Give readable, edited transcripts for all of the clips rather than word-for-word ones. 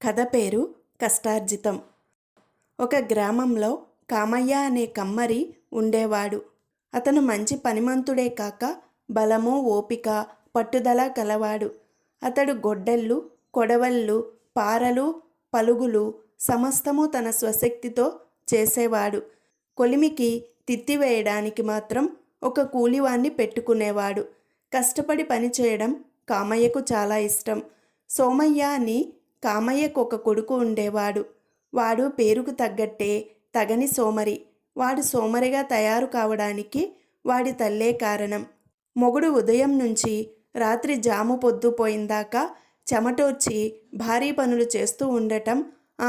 కథ పేరు కష్టార్జితం. ఒక గ్రామంలో కామయ్య అనే కమ్మరి ఉండేవాడు. అతను మంచి పనిమంతుడే కాక బలము, ఓపిక, పట్టుదల కలవాడు. అతడు గొడ్డళ్ళు, కొడవళ్ళు, పారలు, పలుగులు సమస్తము తన స్వశక్తితో చేసేవాడు. కొలిమికి తిత్తివేయడానికి మాత్రం ఒక కూలివాణ్ణి పెట్టుకునేవాడు. కష్టపడి పనిచేయడం కామయ్యకు చాలా ఇష్టం. సోమయ్య అని కామయ్యకు ఒక కొడుకు ఉండేవాడు. వాడు పేరుకు తగ్గట్టే తగని సోమరి. వాడు సోమరిగా తయారు కావడానికి వాడి తల్లే కారణం. మొగుడు ఉదయం నుంచి రాత్రి జాము పొద్దుపోయిందాకా చెమటోర్చి భారీ పనులు చేస్తూ ఉండటం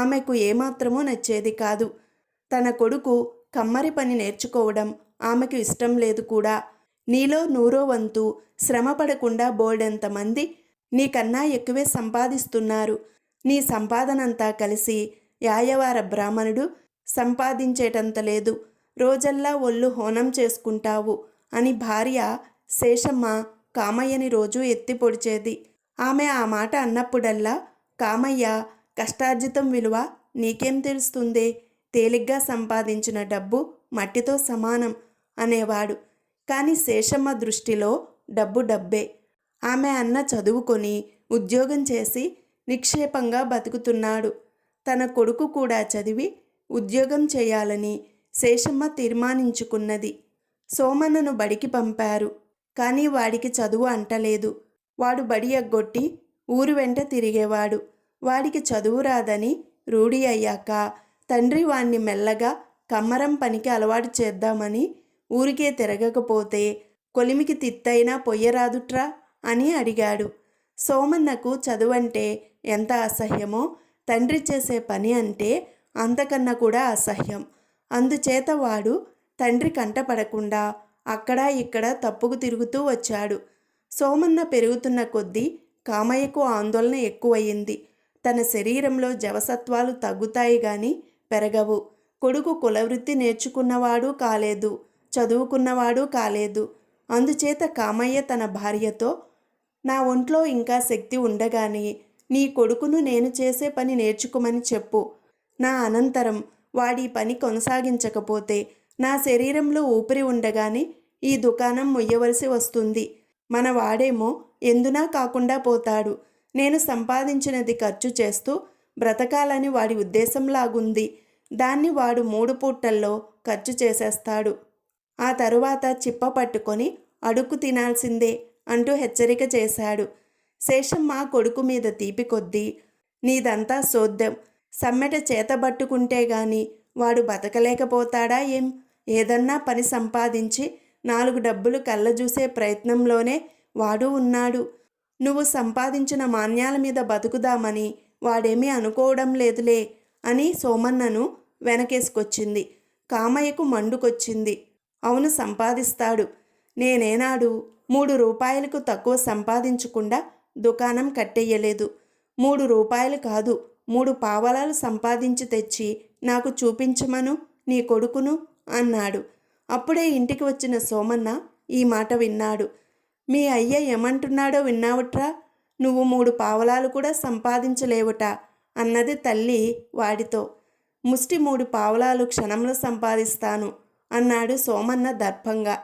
ఆమెకు ఏమాత్రమూ నచ్చేది కాదు. తన కొడుకు కమ్మరి పని నేర్చుకోవడం ఆమెకు ఇష్టం లేదు కూడా. నీలో నూరో వంతు శ్రమ పడకుండా బోల్డెంతమంది నీకన్నా ఎక్కువే సంపాదిస్తున్నారు. నీ సంపాదనంతా కలిసి యాయవార బ్రాహ్మణుడు సంపాదించేటంత లేదు. రోజల్లా ఒళ్ళు హోనం చేసుకుంటావు అని భార్య శేషమ్మ కామయ్యని రోజూ ఎత్తి పొడిచేది. ఆమె ఆ మాట అన్నప్పుడల్లా కామయ్య కష్టార్జితం విలువ నీకేం తెలుస్తుందే, తేలిగ్గా సంపాదించిన డబ్బు మట్టితో సమానం అనేవాడు. కానీ శేషమ్మ దృష్టిలో డబ్బు డబ్బే. ఆమె అన్న చదువుకొని ఉద్యోగం చేసి నిక్షేపంగా బతుకుతున్నాడు. తన కొడుకు కూడా చదివి ఉద్యోగం చేయాలని శేషమ్మ తీర్మానించుకున్నది. సోమన్నను బడికి పంపారు. కానీ వాడికి చదువు అంటలేదు. వాడు బడి ఎగ్గొట్టి ఊరు వెంట తిరిగేవాడు. వాడికి చదువు రాదని రూఢి అయ్యాక తండ్రి వాణ్ణి మెల్లగా కమ్మరం పనికి అలవాటు చేద్దామని ఊరికే తిరగకపోతే కొలిమికి తిత్తైనా పొయ్యరాదుట్రా అని అడిగాడు. సోమన్నకు చదువంటే ఎంత అసహ్యమో తండ్రి చేసే పని అంటే అంతకన్నా కూడా అసహ్యం. అందుచేత వాడు తండ్రి కంటపడకుండా అక్కడా ఇక్కడ తప్పుకు తిరుగుతూ వచ్చాడు. సోమన్న పెరుగుతున్న కొద్దీ కామయ్యకు ఆందోళన ఎక్కువయింది. తన శరీరంలో జవసత్వాలు తగ్గుతాయి గాని పెరగవు. కొడుకు కులవృత్తి నేర్చుకున్నవాడు కాలేదు, చదువుకున్నవాడు కాలేదు. అందుచేత కామయ్య తన భార్యతో, నా ఒంట్లో ఇంకా శక్తి ఉండగానే నీ కొడుకును నేను చేసే పని నేర్చుకోమని చెప్పు. నా అనంతరం వాడి పని కొనసాగించకపోతే నా శరీరంలో ఊపిరి ఉండగానే ఈ దుకాణం మొయ్యవలసి వస్తుంది. మన వాడేమో ఎందునా కాకుండా పోతాడు. నేను సంపాదించినది ఖర్చు చేస్తూ బ్రతకాలని వాడి ఉద్దేశంలాగుంది. దాన్ని వాడు 3 పూటల్లో ఖర్చు చేసేస్తాడు. ఆ తరువాత చిప్ప పట్టుకొని అడుక్కు తినాల్సిందే అంటూ హెచ్చరిక చేశాడు. శేషమ్మ కొడుకు మీద తీపి కొద్దీ, నీదంతా సోద్దెం, సమ్మెట చేతబట్టుకుంటే గాని వాడు బతకలేకపోతాడా ఏం? ఏదన్నా పని సంపాదించి 4 డబ్బులు కళ్ళజూసే ప్రయత్నంలోనే వాడు ఉన్నాడు. నువ్వు సంపాదించిన మాన్యాల మీద బతుకుదామని వాడేమీ అనుకోవడం లేదులే అని సోమన్నను వెనకేసుకొచ్చింది. కామయ్యకు మండుకొచ్చింది. అవును, సంపాదిస్తాడు. నేనేనాడు 3 రూపాయలకు తక్కువ సంపాదించకుండా దుకాణం కట్టెయ్యలేదు. 3 రూపాయలు కాదు, 3 పావలాలు సంపాదించి తెచ్చి నాకు చూపించమను నీ కొడుకును అన్నాడు. అప్పుడే ఇంటికి వచ్చిన సోమన్న ఈ మాట విన్నాడు. మీ అయ్య ఏమంటున్నాడో విన్నావుట్రా? నువ్వు 3 పావలాలు కూడా సంపాదించలేవుట అన్నది తల్లి వాడితో. ముష్టి 3 పావలాలు క్షణంలో సంపాదిస్తాను అన్నాడు సోమన్న దర్పంగా.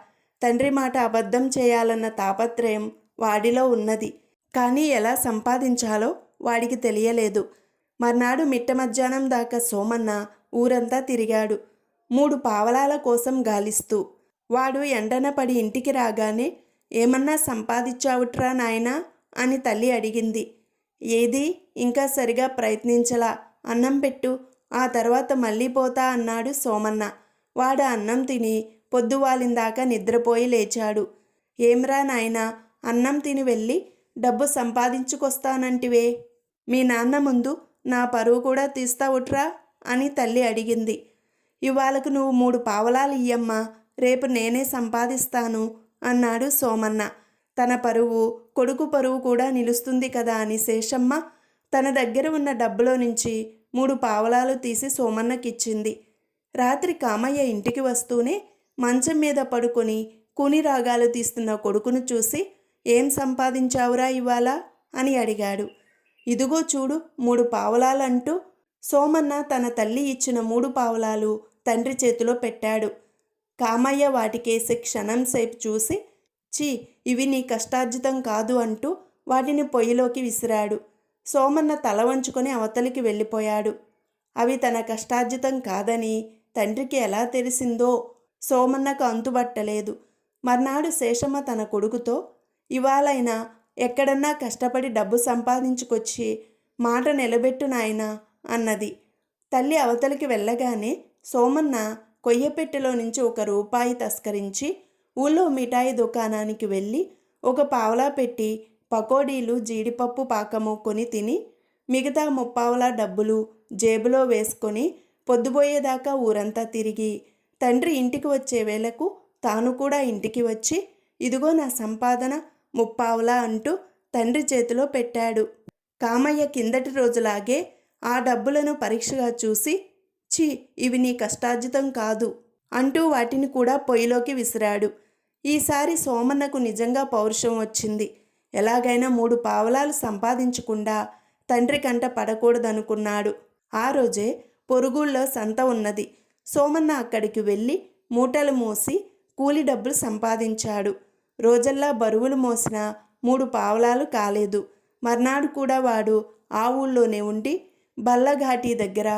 తండ్రి మాట అబద్ధం చేయాలన్న తాపత్రయం వాడిలో ఉన్నది. కానీ ఎలా సంపాదించాలో వాడికి తెలియలేదు. మర్నాడు మిట్ట మధ్యాహ్నం దాకా సోమన్న ఊరంతా తిరిగాడు, 3 పావలాల కోసం గాలిస్తూ. వాడు ఎండన పడి ఇంటికి రాగానే, ఏమన్నా సంపాదించావుట్రా నాయనా అని తల్లి అడిగింది. ఏది, ఇంకా సరిగా ప్రయత్నించలా, అన్నం పెట్టు, ఆ తర్వాత మళ్ళీ పోతా అన్నాడు సోమన్న. వాడు అన్నం తిని పొద్దువాలిందాకా నిద్రపోయి లేచాడు. ఏమ్రా నాయనా, అన్నం తిని వెళ్ళి డబ్బు సంపాదించుకొస్తానంటివే, మీ నాన్న ముందు నా పరువు కూడా తీస్తావుట్రా అని తల్లి అడిగింది. ఇవాళకు నువ్వు 3 పావలాలు ఇయ్యమ్మా, రేపు నేనే సంపాదిస్తాను అన్నాడు సోమన్న. తన పరువు, కొడుకు పరువు కూడా నిలుస్తుంది కదా అని శేషమ్మ తన దగ్గర ఉన్న డబ్బులో నుంచి 3 పావలాలు తీసి సోమన్నకిచ్చింది. రాత్రి కామయ్య ఇంటికి వస్తూనే మంచం మీద పడుకొని కూని రాగాలు తీస్తున్న కొడుకును చూసి, ఏం సంపాదించావురా ఇవాళ అని అడిగాడు. ఇదిగో చూడు 3 పావలాలంటూ సోమన్న తన తల్లి ఇచ్చిన 3 పావలాలు తండ్రి చేతిలో పెట్టాడు. కామయ్య వాటికేసి క్షణంసేపు చూసి, ఛీ, ఇవి నీ కష్టార్జితం కాదు అంటూ వాటిని పొయ్యిలోకి విసిరాడు. సోమన్న తల వంచుకొని అవతలికి వెళ్ళిపోయాడు. అవి తన కష్టార్జితం కాదని తండ్రికి ఎలా తెలిసిందో సోమన్నకు అంతుబట్టలేదు. మర్నాడు శేషమ్మ తన కొడుకుతో, ఇవాళైనా ఎక్కడన్నా కష్టపడి డబ్బు సంపాదించుకొచ్చి మాట నిలబెట్టు నాయనా అన్నది. తల్లి అవతలికి వెళ్ళగానే సోమన్న కొయ్యపెట్టెలో నుంచి 1 రూపాయి తస్కరించి ఊళ్ళో మిఠాయి దుకాణానికి వెళ్ళి 1 పావలా పెట్టి పకోడీలు జీడిపప్పు పాకము కొని తిని మిగతా 3 పావలా డబ్బులు జేబులో వేసుకొని పొద్దుపోయేదాకా ఊరంతా తిరిగి తండ్రి ఇంటికి వచ్చే వేళకు తాను కూడా ఇంటికి వచ్చి, ఇదిగో నా సంపాదన 3 పావలా అంటూ తండ్రి చేతిలో పెట్టాడు. కామయ్య కిందటి రోజులాగే ఆ డబ్బులను పరీక్షగా చూసి, ఛీ, ఇవి నీ కష్టార్జితం కాదు అంటూ వాటిని కూడా పొయ్యిలోకి విసిరాడు. ఈసారి సోమన్నకు నిజంగా పౌరుషం వచ్చింది. ఎలాగైనా 3 పావలాలు సంపాదించకుండా తండ్రి కంట పడకూడదనుకున్నాడు. ఆ రోజే పొరుగుళ్ళో సంత ఉన్నది. సోమన్న అక్కడికి వెళ్ళి మూటలు మోసి కూలి డబ్బులు సంపాదించాడు. రోజల్లా బరువులు మోసిన 3 పావలాలు కాలేదు. మర్నాడు కూడా వాడు ఆ ఊళ్ళోనే ఉండి బల్లఘాటి దగ్గర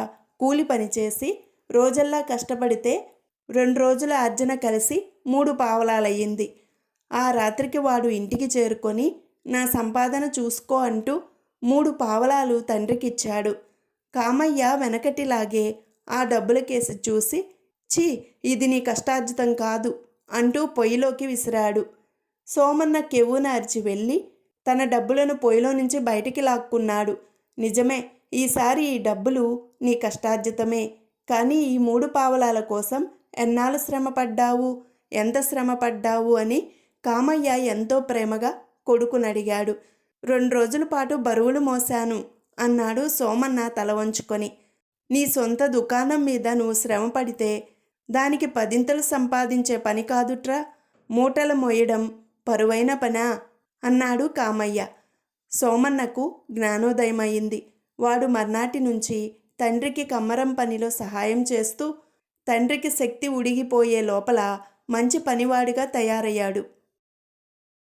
కూలి పనిచేసి రోజల్లా కష్టపడితే 2 రోజుల అర్జన కలిసి 3 పావలాలయ్యింది. ఆ రాత్రికి వాడు ఇంటికి చేరుకొని నా సంపాదన చూసుకో అంటూ 3 పావలాలు తండ్రికిచ్చాడు. కామయ్య వెనకటిలాగే ఆ డబ్బులకేసి చూసి, ఛీ, ఇది నీ కష్టార్జితం కాదు అంటూ పొయ్యిలోకి విసిరాడు. సోమన్న కెవ్వున అరిచి వెళ్ళి తన డబ్బులను పొయ్యిలో నుంచి బయటికి లాక్కున్నాడు. నిజమే, ఈసారి ఈ డబ్బులు నీ కష్టార్జితమే. కానీ ఈ 3 పావలాల కోసం ఎన్నాళ్ళు శ్రమపడ్డావు, ఎంత శ్రమపడ్డావు అని కామయ్య ఎంతో ప్రేమగా కొడుకునడిగాడు. 2 రోజుల పాటు బరువులు మోశాను అన్నాడు సోమన్న తల వంచుకొని. నీ సొంత దుకాణం మీద నువ్వు శ్రమ పడితే దానికి 10 సంపాదించే పని కాదుట్రా. మూటలు మోయడం పరువైన పనా అన్నాడు కామయ్య. సోమన్నకు జ్ఞానోదయమయ్యింది. వాడు మర్నాటి నుంచి తండ్రికి కమ్మరం పనిలో సహాయం చేస్తూ తండ్రికి శక్తి ఉడిగిపోయే లోపల మంచి పనివాడిగా తయారయ్యాడు.